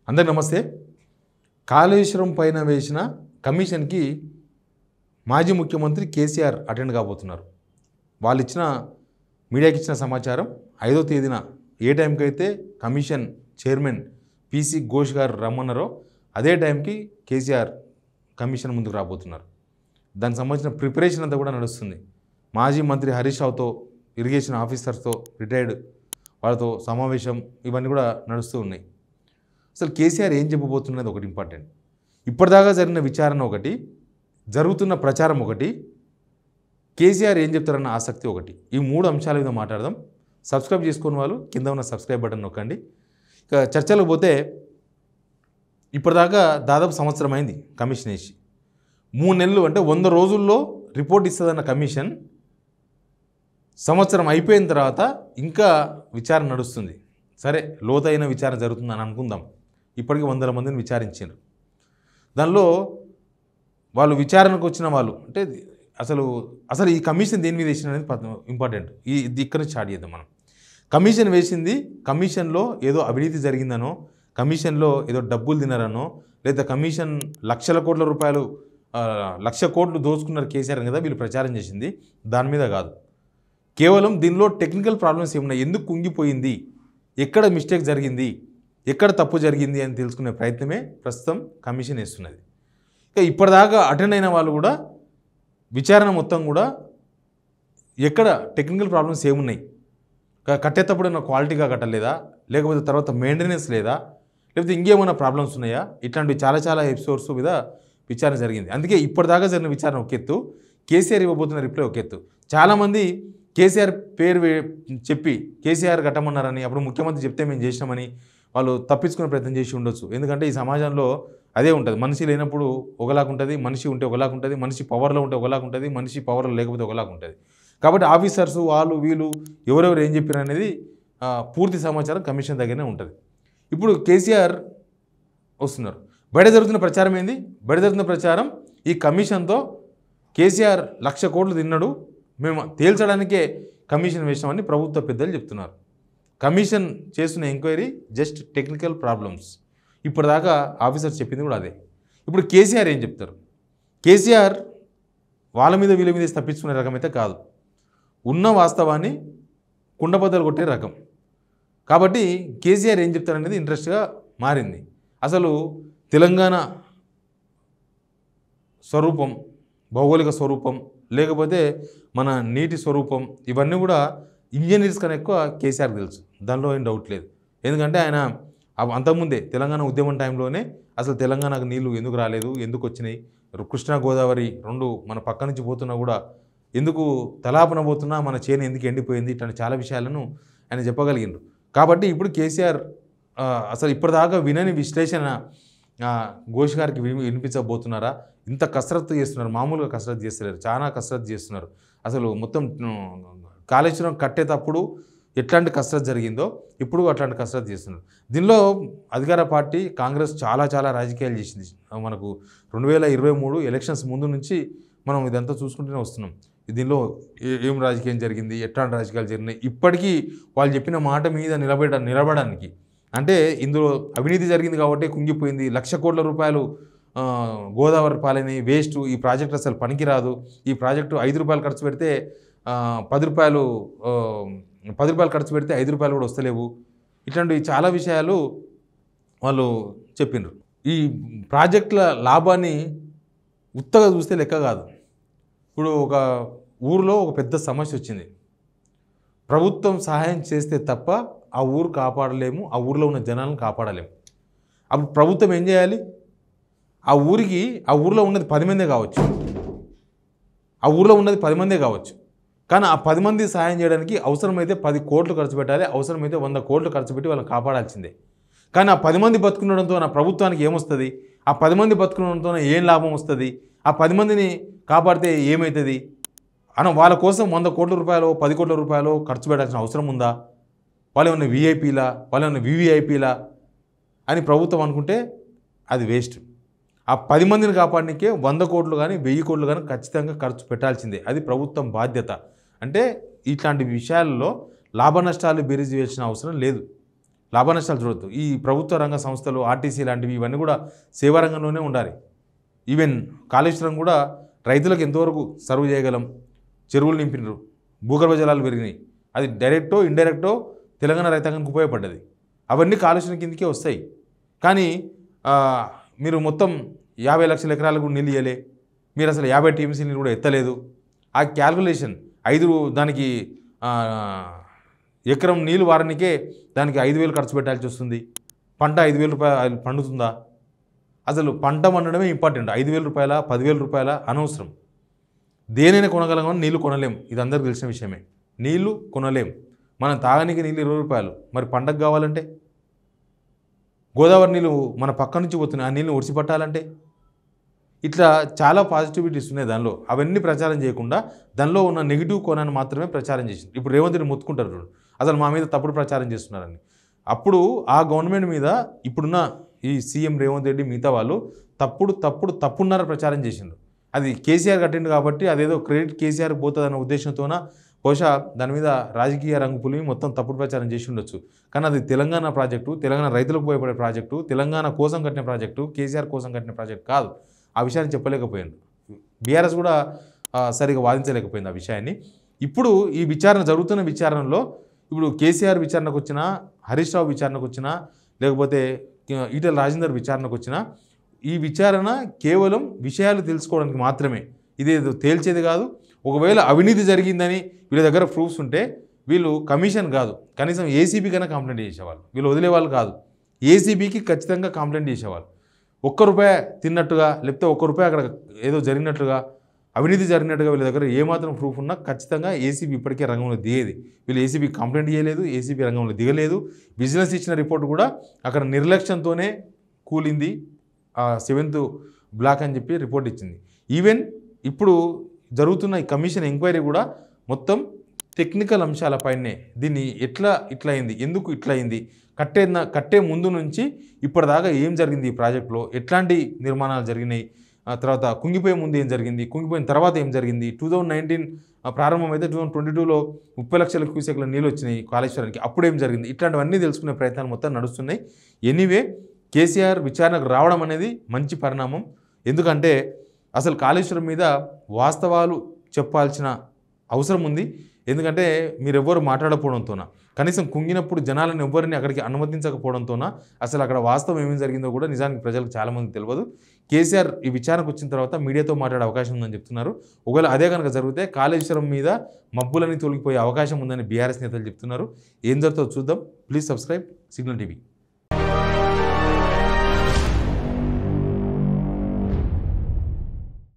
అందరికీ నమస్తే. కాళేశ్వరం పైన వేసిన కమిషన్కి మాజీ ముఖ్యమంత్రి కేసీఆర్ అటెండ్ కాబోతున్నారు. వాళ్ళు ఇచ్చిన మీడియాకి ఇచ్చిన సమాచారం 5వ తేదీన ఏ టైంకి అయితే కమిషన్ చైర్మన్ పీసీ ఘోష్ గారు రమ్మన్నారో అదే టైంకి కేసీఆర్ కమిషన్ ముందుకు రాబోతున్నారు. దానికి సంబంధించిన ప్రిపరేషన్ అంతా కూడా నడుస్తుంది. మాజీ మంత్రి హరీష్ రావుతో, ఇరిగేషన్ ఆఫీసర్స్తో, రిటైర్డ్ వాళ్ళతో సమావేశం ఇవన్నీ కూడా నడుస్తూ ఉన్నాయి. అసలు కేసీఆర్ ఏం చెప్పబోతున్నది ఒకటి ఇంపార్టెంట్. ఇప్పటిదాకా జరిగిన విచారణ ఒకటి, జరుగుతున్న ప్రచారం ఒకటి, కేసీఆర్ ఏం చెప్తారన్న ఆసక్తి ఒకటి. ఈ 3 అంశాల మీద మాట్లాడదాం. సబ్స్క్రైబ్ చేసుకున్న వాళ్ళు కింద ఉన్న సబ్స్క్రైబ్ బటన్ నొక్కండి. ఇక చర్చలకు పోతే ఇప్పటిదాకా దాదాపు సంవత్సరం అయింది కమిషన్ వేసి. 3 నెలలు అంటే 100 రోజుల్లో రిపోర్ట్ ఇస్తుందన్న కమిషన్ సంవత్సరం అయిపోయిన తర్వాత ఇంకా విచారణ నడుస్తుంది. సరే, లోతైన విచారణ జరుగుతుందని అనుకుందాం. ఇప్పటికీ 100 మందిని విచారించారు. దానిలో వాళ్ళు విచారణకు వచ్చిన వాళ్ళు అంటే అసలు ఈ కమిషన్ దేని మీద వేసిన అనేది ఇంపార్టెంట్. ఇది ఇక్కడ నుంచి స్టార్ట్ చేద్దాం మనం. కమిషన్ వేసింది, కమిషన్లో ఏదో అవినీతి జరిగిందనో, కమిషన్లో ఏదో డబ్బులు తినారనో, లేదా కమిషన్ లక్షల కోట్ల రూపాయలు 1,00,000 కోట్లు దోచుకున్నారు కేసీఆర్ కదా వీళ్ళు ప్రచారం చేసింది. దాని మీద కాదు, కేవలం దీనిలో టెక్నికల్ ప్రాబ్లమ్స్ ఏమున్నాయి, ఎందుకు కుంగిపోయింది, ఎక్కడ మిస్టేక్ జరిగింది, ఎక్కడ తప్పు జరిగింది అని తెలుసుకునే ప్రయత్నమే ప్రస్తుతం కమిషన్ వేస్తున్నది. ఇక ఇప్పటిదాకా అటెండ్ అయిన వాళ్ళు కూడా విచారణ మొత్తం కూడా ఎక్కడ టెక్నికల్ ప్రాబ్లమ్స్ ఏమున్నాయి, కట్టేటప్పుడు ఏమైనా క్వాలిటీగా కట్టలేదా, లేకపోతే తర్వాత మెయింటెనెన్స్ లేదా, లేకపోతే ఇంకేమైనా ప్రాబ్లమ్స్ ఉన్నాయా, ఇట్లాంటివి చాలా ఎపిసోడ్స్ మీద విచారణ జరిగింది. అందుకే ఇప్పటిదాకా జరిగిన విచారణ ఒక ఎత్తు, కేసీఆర్ ఇవ్వబోతున్న రిప్లై ఒక ఎత్తు. చాలామంది కేసీఆర్ పేరు చెప్పి కేసీఆర్ కట్టమన్నారని, అప్పుడు ముఖ్యమంత్రి చెప్తే మేము చేసినామని వాళ్ళు తప్పించుకునే ప్రయత్నం చేసి ఉండొచ్చు. ఎందుకంటే ఈ సమాజంలో అదే ఉంటుంది. మనిషి లేనప్పుడు ఒకలాగా ఉంటుంది, మనిషి ఉంటే ఒకలాగా ఉంటుంది, మనిషి పవర్లో ఉంటే ఒకలాగా ఉంటుంది, మనిషి పవర్లో లేకపోతే ఒకలాగా ఉంటుంది. కాబట్టి ఆఫీసర్స్ వాళ్ళు వీళ్ళు ఎవరెవరు ఏం చెప్పారు అనేది పూర్తి సమాచారం కమిషన్ దగ్గరనే ఉంటుంది. ఇప్పుడు కేసీఆర్ వస్తున్నారు. బయట జరుగుతున్న ప్రచారం ఏంది? బయట జరుగుతున్న ప్రచారం ఈ కమిషన్తో కేసీఆర్ 1,00,000 కోట్లు తిన్నాడు, మేము తేల్చడానికే కమిషన్ వేసినామని ప్రభుత్వ పెద్దలు చెప్తున్నారు. కమిషన్ చేస్తున్న ఎంక్వైరీ జస్ట్ టెక్నికల్ ప్రాబ్లమ్స్. ఇప్పటిదాకా ఆఫీసర్స్ చెప్పింది కూడా అదే. ఇప్పుడు కేసీఆర్ ఏం చెప్తారు? కేసీఆర్ వాళ్ళ మీద వీళ్ళ మీద తప్పించుకునే రకం అయితే కాదు, ఉన్న వాస్తవాన్ని కుండబద్దలు కొట్టే రకం. కాబట్టి కేసీఆర్ ఏం చెప్తారనేది ఇంట్రెస్ట్గా మారింది. అసలు తెలంగాణ స్వరూపం, భౌగోళిక స్వరూపం, లేకపోతే మన నీటి స్వరూపం, ఇవన్నీ కూడా ఇంజనీర్స్ కన్నా ఎక్కువ కేసీఆర్ తెలుసు. దానిలో ఏం డౌట్ లేదు. ఎందుకంటే ఆయన అంతకుముందే తెలంగాణ ఉద్యమం టైంలోనే అసలు తెలంగాణకు నీళ్లు ఎందుకు రాలేదు, ఎందుకు వచ్చినాయి, కృష్ణా గోదావరి 2 మన పక్క నుంచి పోతున్నా కూడా ఎందుకు తలాపన పోతున్నా మన చేను ఎందుకు ఎండిపోయింది, ఇట్లాంటి చాలా విషయాలను ఆయన చెప్పగలిగిండ్రు. కాబట్టి ఇప్పుడు కేసీఆర్ అసలు ఇప్పటిదాకా వినని విశ్లేషణ ఘోష్ గారికి వినిపించబోతున్నారా? ఇంత కసరత్తు చేస్తున్నారు, మామూలుగా కసరత్తు చేస్తలేరు, చాలా కసరత్తు చేస్తున్నారు. అసలు మొత్తం కాళేశ్వరం కట్టేటప్పుడు ఎట్లాంటి కసరత్తు జరిగిందో ఇప్పుడు అట్లాంటి కసరత్తు చేస్తున్నారు. దీనిలో అధికార పార్టీ కాంగ్రెస్ చాలా రాజకీయాలు చేసింది. మనకు 2023 ఎలక్షన్స్ ముందు నుంచి మనం ఇదంతా చూసుకుంటూనే వస్తున్నాం. దీనిలో ఏం రాజకీయం జరిగింది, ఎట్లాంటి రాజకీయాలు జరిగినాయి, ఇప్పటికీ వాళ్ళు చెప్పిన మాట మీద నిలబడడానికి అంటే ఇందులో అవినీతి జరిగింది కాబట్టి కుంగిపోయింది, 1,00,000 కోట్ల రూపాయలు గోదావరి పాలని వేస్ట్, ఈ ప్రాజెక్ట్ అసలు పనికిరాదు, ఈ ప్రాజెక్టు 5 రూపాయలు ఖర్చు పెడితే 10 రూపాయలు ఖర్చు పెడితే 5 రూపాయలు కూడా వస్తలేవు, ఇట్లాంటి చాలా విషయాలు వాళ్ళు చెప్పిండ్రు. ఈ ప్రాజెక్టుల లాభాన్ని ఉత్తగా చూస్తే లెక్క కాదు. ఇప్పుడు ఒక ఊరిలో ఒక పెద్ద సమస్య వచ్చింది, ప్రభుత్వం సహాయం చేస్తే తప్ప ఆ ఊరు కాపాడలేము, ఆ ఊరిలో ఉన్న జనాలను కాపాడలేము. అప్పుడు ప్రభుత్వం ఏం చేయాలి? ఆ ఊరిలో ఉన్నది 10 మందే కావచ్చు, ఆ ఊరిలో ఉన్నది 10 మందే కావచ్చు, కానీ ఆ 10 మంది సహాయం చేయడానికి అవసరమైతే 10 కోట్లు ఖర్చు పెట్టాలి, అవసరమైతే 100 కోట్లు ఖర్చు పెట్టి వాళ్ళని కాపాడాల్సిందే. కానీ ఆ 10 మంది బతుకునడంతో నా ప్రభుత్వానికి ఏమొస్తుంది? ఆ 10 మంది బతుకునడంతో ఏం లాభం వస్తుంది? ఆ 10 మందిని కాపాడితే ఏమవుతుంది అని వాళ్ళ కోసం 100 కోట్ల రూపాయలు 10 కోట్ల రూపాయలు ఖర్చు పెట్టాల్సిన అవసరం ఉందా? వాళ్ళు ఏమన్నా వీఐపీలా, వాళ్ళు ఏమన్నా వివిఐపీలా అని ప్రభుత్వం అనుకుంటే అది వేస్ట్. ఆ 10 మందిని కాపాడడానికే 100 కోట్లు కానీ 1000 కోట్లు కానీ ఖచ్చితంగా ఖర్చు పెట్టాల్సిందే. అది ప్రభుత్వం బాధ్యత. అంటే ఇట్లాంటి విషయాల్లో లాభ నష్టాలు బేరీజు వేయాల్సిన అవసరం లేదు. లాభనష్టాలు చూడొద్దు. ఈ ప్రభుత్వ రంగ సంస్థలు ఆర్టీసీ లాంటివి ఇవన్నీ కూడా సేవా రంగంలోనే ఉండాలి. ఈవెన్ కాళేశ్వరం కూడా రైతులకు ఎంతవరకు సర్వ్ చేయగలం, చెరువులు నింపినారు, భూగర్భ జలాలు పెరిగినాయి, అది డైరెక్టో ఇండైరెక్టో తెలంగాణ రైతాంగానికి ఉపయోగపడ్డది. అవన్నీ కాళేశ్వరం కిందకే వస్తాయి. కానీ మీరు మొత్తం 50 లక్షల ఎకరాలకు నీళ్ళు ఇవ్వలే, మీరు అసలు 50 టీఎంసీ నీళ్ళు కూడా ఎత్తలేదు. ఆ క్యాల్కులేషన్ దానికి ఎకరం నీళ్ళు వారానికే దానికి 5,000 ఖర్చు పెట్టాల్సి వస్తుంది. పంట 5,000 రూపాయలు పండుతుందా? అసలు పంట పండడమే ఇంపార్టెంట్. 5,000 రూపాయల 10,000 రూపాయల అనవసరం. దేనైనా కొనగలం, నీళ్ళు కొనలేం. ఇది అందరికీ తెలిసిన విషయమే. నీళ్ళు కొనలేం. మనం తాగడానికి నీళ్ళు 20 రూపాయలు, మరి పంటకు కావాలంటే? గోదావరి నీళ్ళు మన పక్క నుంచి పోతున్నాయి, ఆ నీళ్ళని ఒడిసిపట్టాలంటే? ఇట్లా చాలా పాజిటివిటీస్ ఉన్నాయి దానిలో. అవన్నీ ప్రచారం చేయకుండా దానిలో ఉన్న నెగిటివ్ కోణాన్ని మాత్రమే ప్రచారం చేసింది. ఇప్పుడు రేవంత్ రెడ్డి మొత్తుకుంటారు చూడు, అసలు మా మీద తప్పుడు ప్రచారం చేస్తున్నారని. అప్పుడు ఆ గవర్నమెంట్ మీద ఇప్పుడున్న ఈ సీఎం రేవంత్ రెడ్డి మిగతా వాళ్ళు తప్పున్నర ప్రచారం చేసిండ్రు. అది కేసీఆర్ కట్టిండు కాబట్టి అదేదో క్రెడిట్ కేసీఆర్ పోతుందన్న ఉద్దేశంతోన బహుశా దాని మీద రాజకీయ రంగు పులిమి మొత్తం తప్పుడు ప్రచారం చేసి ఉండొచ్చు. కానీ అది తెలంగాణ ప్రాజెక్టు, తెలంగాణ రైతులకు ఉపయోగపడే ప్రాజెక్టు, తెలంగాణ కోసం కట్టిన ప్రాజెక్టు, కేసీఆర్ కోసం కట్టిన ప్రాజెక్టు కాదు. ఆ విషయాన్ని చెప్పలేకపోయింది. బీఆర్ఎస్ కూడా సరిగా వాదించలేకపోయింది ఆ విషయాన్ని. ఇప్పుడు ఈ విచారణ జరుగుతున్న విచారణలో ఇప్పుడు కేసీఆర్ విచారణకు వచ్చినా, హరీష్ రావు విచారణకు వచ్చినా, లేకపోతే ఈటెల రాజేందర్ విచారణకు వచ్చినా, ఈ విచారణ కేవలం విషయాలు తెలుసుకోవడానికి మాత్రమే. ఇదేదో తేల్చేది కాదు. ఒకవేళ అవినీతి జరిగిందని వీళ్ళ దగ్గర ప్రూఫ్స్ ఉంటే వీళ్ళు కమిషన్ కాదు, కనీసం ఏసీబీ కన్నా కంప్లైంట్ చేసేవాళ్ళు. వీళ్ళు వదిలేవాళ్ళు కాదు, ఏసీబీకి ఖచ్చితంగా కంప్లైంట్ చేసేవాళ్ళు. ₹1 తిన్నట్టుగా, లేకపోతే ₹1 అక్కడ ఏదో జరిగినట్లుగా, అవినీతి జరిగినట్టుగా వీళ్ళ దగ్గర ఏమాత్రం ప్రూఫ్ ఉన్నా ఖచ్చితంగా ఏసీబీ ఇప్పటికే రంగంలో దిగేది. వీళ్ళు ఏసీబీ కంప్లైంట్ చేయలేదు, ఏసీబీ రంగంలో దిగలేదు. విజిలెన్స్ ఇచ్చిన రిపోర్ట్ కూడా అక్కడ నిర్లక్ష్యంతోనే కూలింది, 7th బ్లాక్ అని చెప్పి రిపోర్ట్ ఇచ్చింది. ఈవెన్ ఇప్పుడు జరుగుతున్న ఈ కమిషన్ ఎంక్వైరీ కూడా మొత్తం టెక్నికల్ అంశాలపైనే. దీన్ని ఇట్లా అయింది, ఎందుకు ఇట్లా అయింది, కట్టే ముందు నుంచి ఇప్పటిదాకా ఏం జరిగింది, ఈ ప్రాజెక్టులో ఎట్లాంటి నిర్మాణాలు జరిగినాయి, తర్వాత కుంగిపోయే ముందు ఏం జరిగింది, కుంగిపోయిన తర్వాత ఏం జరిగింది, 2019 ప్రారంభమైతే 2022లో 30 లక్షల క్యూసెక్ల నీళ్ళు వచ్చినాయి కాళేశ్వరానికి, అప్పుడేం జరిగింది, ఇట్లాంటివన్నీ తెలుసుకునే ప్రయత్నాలు మొత్తం నడుస్తున్నాయి. ఎనీవే కేసీఆర్ విచారణకు రావడం అనేది మంచి పరిణామం. ఎందుకంటే అసలు కాళేశ్వరం మీద వాస్తవాలు చెప్పాల్సిన అవసరం ఉంది. ఎందుకంటే మీరెవ్వరు మాట్లాడకపోవడంతోన, కనీసం కుంగినప్పుడు జనాలను ఎవ్వరిని అక్కడికి అనుమతించకపోవడంతోన అసలు అక్కడ వాస్తవం ఏమేమి జరిగిందో కూడా నిజానికి ప్రజలకు చాలామంది తెలియదు. కేసీఆర్ ఈ విచారణకు వచ్చిన తర్వాత మీడియాతో మాట్లాడే అవకాశం ఉందని చెప్తున్నారు. ఒకవేళ అదే కనుక జరిగితే కాళేశ్వరం మీద మబ్బులని తొలగిపోయే అవకాశం ఉందని బీఆర్ఎస్ నేతలు చెప్తున్నారు. ఏం జరుగుతుందో చూద్దాం. Please subscribe signal TV.